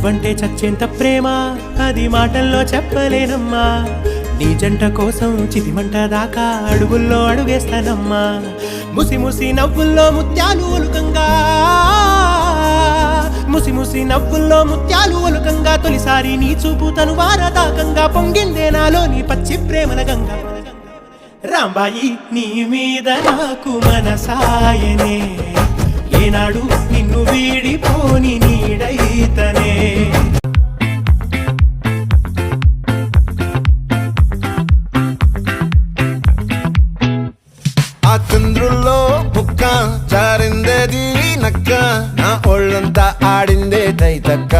నువ్వంటే చచ్చేంత ప్రేమ అది మాటల్లో చెప్పలేనమ్మా నీ జంట కోసం చితిమంట దాకా అడుగుల్లో అడుగేస్తానమ్మా ముసి ముసి నవ్వుల్లో ముత్యాలు ఒలుకంగా ముసి ముసి నవ్వుల్లో ముత్యాలు ఒలుకంగా తొలిసారి నీ చూపు తను వారదాకంగా పొంగిందే నాలో నీ పచ్చి ప్రేమల గంగా రాంబాయి నీ మీద నాకు మనసాయనే ఏనాడు నిన్ను వీడిపోని నీడైతనే ఆ చంద్రుల్లో బుక్క జారిందేది నక్క నా ఒళ్ళంతా ఆడిందే తైతక్క